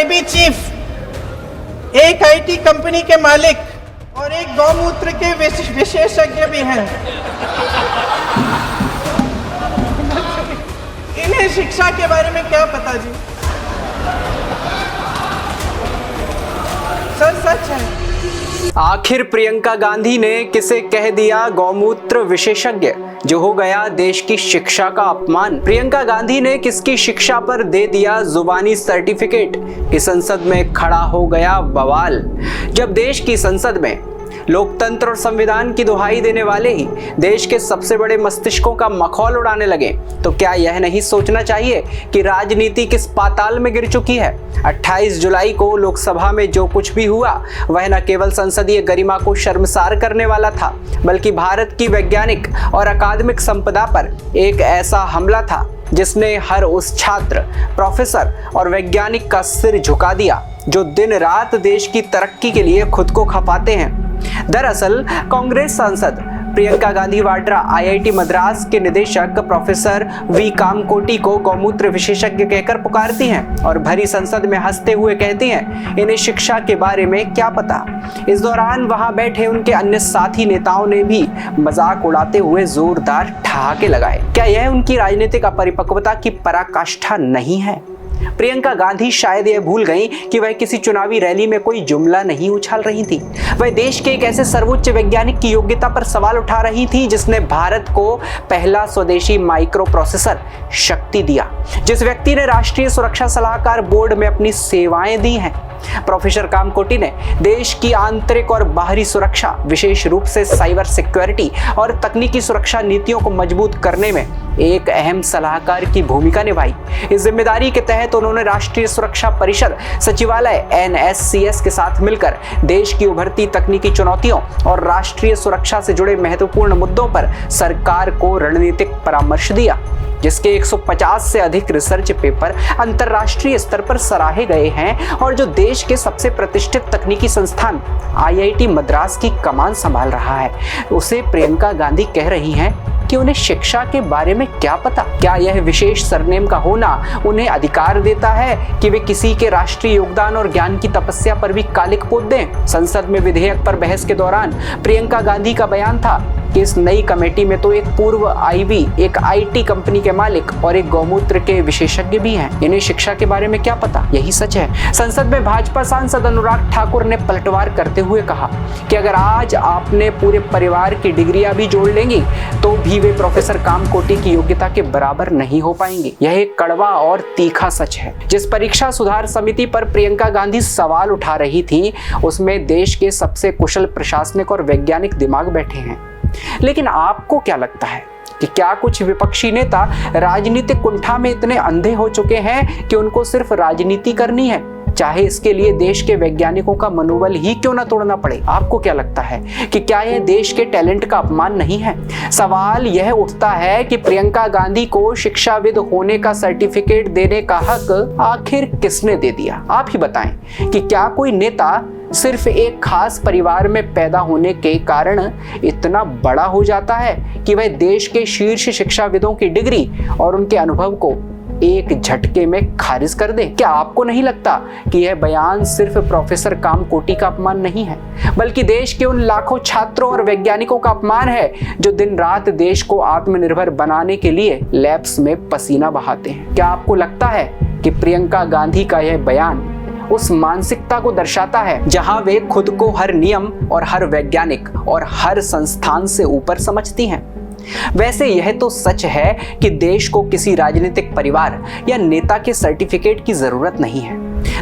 IB chief, एक IT company के मालिक और एक गौमूत्र के विशेषज्ञ भी हैं। इन्हें शिक्षा के बारे में क्या पता जी? सच है। आखिर प्रियंका गांधी ने किसे कह दिया गौमूत्र विशेषज्ञ, जो हो गया देश की शिक्षा का अपमान। प्रियंका गांधी ने किसकी शिक्षा पर दे दिया जुबानी सर्टिफिकेट कि संसद में खड़ा हो गया बवाल। जब देश की संसद में लोकतंत्र और संविधान की दुहाई देने वाले ही देश के सबसे बड़े मस्तिष्कों का मखौल उड़ाने लगे, तो क्या यह नहीं सोचना चाहिए कि राजनीति किस पाताल में गिर चुकी है। 28 जुलाई को लोकसभा में जो कुछ भी हुआ वह न केवल संसदीय गरिमा को शर्मसार करने वाला था, बल्कि भारत की वैज्ञानिक और अकादमिक संपदा पर एक ऐसा हमला था जिसने हर उस छात्र, प्रोफेसर और वैज्ञानिक का सिर झुका दिया जो दिन रात देश की तरक्की के लिए खुद को खपाते हैं। दरअसल कांग्रेस सांसद प्रियंका गांधी वाड्रा आईआईटी मद्रास के निदेशक प्रोफेसर वी कामकोटी को गौमूत्र विशेषज्ञ कहकर पुकारती हैं और भरी संसद में हंसते हुए कहती हैं, इन्हें शिक्षा के बारे में क्या पता। इस दौरान वहां बैठे उनके अन्य साथी नेताओं ने भी मजाक उड़ाते हुए जोरदार ठहाके लगाए। क्या यह उनकी राजनीतिक अपरिपक्वता की पराकाष्ठा नहीं है? प्रियंका गांधी शायद यह भूल गईं कि वह किसी चुनावी रैली में कोई जुमला नहीं उछाल रही थी। वह देश के एक ऐसे सर्वोच्च वैज्ञानिक की योग्यता पर सवाल उठा रही थी जिसने भारत को पहला स्वदेशी माइक्रो प्रोसेसर शक्ति दिया, जिस व्यक्ति ने राष्ट्रीय सुरक्षा सलाहकार बोर्ड में अपनी सेवाएं दी हैं। प्रोफेसर कामकोटी ने देश की आंतरिक और बाहरी सुरक्षा, विशेष रूप से साइबर सिक्योरिटी और तकनीकी सुरक्षा नीतियों को मजबूत करने में एक अहम सलाहकार की भूमिका निभाई। इस जिम्मेदारी के तहत उन्होंने राष्ट्रीय सुरक्षा परिषद सचिवालय NSCS के साथ मिलकर देश की उभरती तकनीकी चुनौतियों और राष्ट्रीय सुरक्षा से जुड़े महत्वपूर्ण मुद्दों पर सरकार को रणनीतिक परामर्श दिया, जिसके 150 से अधिक रिसर्च पेपर अंतर्राष्ट्रीय स्तर पर सराहे गए हैं और जो देश के सबसे प्रतिष्ठित तकनीकी संस्थान IIT मद्रास की कमान संभाल रहा है, उसे प्रियंका गांधी कह रही हैं कि उन्हें शिक्षा के बारे में क्या पता। क्या यह विशेष सरनेम का होना उन्हें अधिकार देता है कि वे किसी के राष्ट्रीय योगदान और ज्ञान की तपस्या पर भी कालिक पोत दें? संसद में विधेयक पर बहस के दौरान प्रियंका गांधी का बयान था कि इस नई कमेटी में तो एक पूर्व IB, एक IT कंपनी के मालिक और एक गौमूत्र के विशेषज्ञ भी हैं। इन्हें शिक्षा के बारे में क्या पता? यही सच है। संसद में भाजपा सांसद अनुराग ठाकुर ने पलटवार करते हुए कहा कि अगर आज आपने पूरे परिवार की डिग्रियां भी जोड़ लेंगी तो भी वे प्रोफेसर कामकोटी की योग्यता के बराबर नहीं हो पाएंगे। यह एक कड़वा और तीखा सच है। जिस परीक्षा सुधार समिति पर प्रियंका गांधी सवाल उठा रही थी, उसमें देश के सबसे कुशल प्रशासनिक और वैज्ञानिक दिमाग बैठे हैं। लेकिन आपको क्या लगता है कि क्या कुछ विपक्षी नेता राजनीतिक कुंठा में इतने अंधे हो चुके हैं कि उनको सिर्फ राजनीति करनी है, चाहे इसके लिए देश के वैज्ञानिकों का मनोबल ही क्यों ना तोड़ना पड़े? आपको क्या लगता है कि क्या यह देश के टैलेंट का अपमान नहीं है? सवाल यह उठता है कि प्रियंका गांधी को शिक्षाविद होने का सर्टिफिकेट देने का हक आखिर किसने दे दिया? आप ही बताएं कि क्या कोई नेता सिर्फ एक खास परिवार में पैदा होने के कारण इतना बड़ा हो जाता है कि वह देश के शीर्ष शिक्षाविदों की डिग्री और उनके अनुभव को एक झटके में खारिज कर दे? क्या आपको नहीं लगता कि यह बयान सिर्फ प्रोफेसर कामकोटी का अपमान नहीं है, बल्कि देश के उन लाखों छात्रों और वैज्ञानिकों का अपमान है जो दिन रात देश को आत्मनिर्भर बनाने के लिए लैब्स में पसीना बहाते हैं? क्या आपको लगता है कि प्रियंका गांधी का यह बयान उस मानसिकता को दर्शाता है जहां वे खुद को हर नियम और हर वैज्ञानिक और हर संस्थान से ऊपर समझती हैं? वैसे यह तो सच है कि देश को किसी राजनीतिक परिवार या नेता के सर्टिफिकेट की जरूरत नहीं है।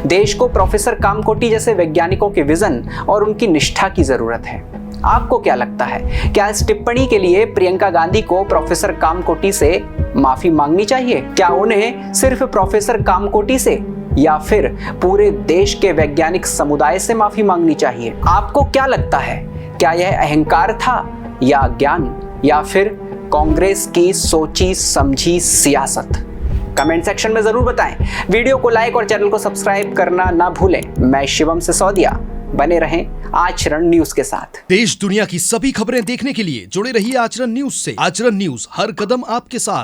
देश को प्रोफेसर कामकोटी जैसे वैज्ञानिकों के विजन और उनकी निष्ठा की जरूरत है। आपको क्या लगता है, क्या इस टिप्पणी के लिए प्रियंका गांधी को प्रोफेसर कामकोटी से माफी मांगनी चाहिए? क्या उन्हें सिर्फ प्रोफेसर कामकोटी से या फिर पूरे देश के वैज्ञानिक समुदाय से माफी मांगनी चाहिए? आपको क्या लगता है, क्या यह अहंकार था या ज्ञान या फिर कांग्रेस की सोची समझी सियासत? कमेंट सेक्शन में जरूर बताएं। वीडियो को लाइक और चैनल को सब्सक्राइब करना ना भूलें। मैं शिवम सिसोदिया, बने रहें आचरण न्यूज के साथ। देश दुनिया की सभी खबरें देखने के लिए जुड़े रहिए आचरण न्यूज से। आचरण न्यूज, हर कदम आपके साथ।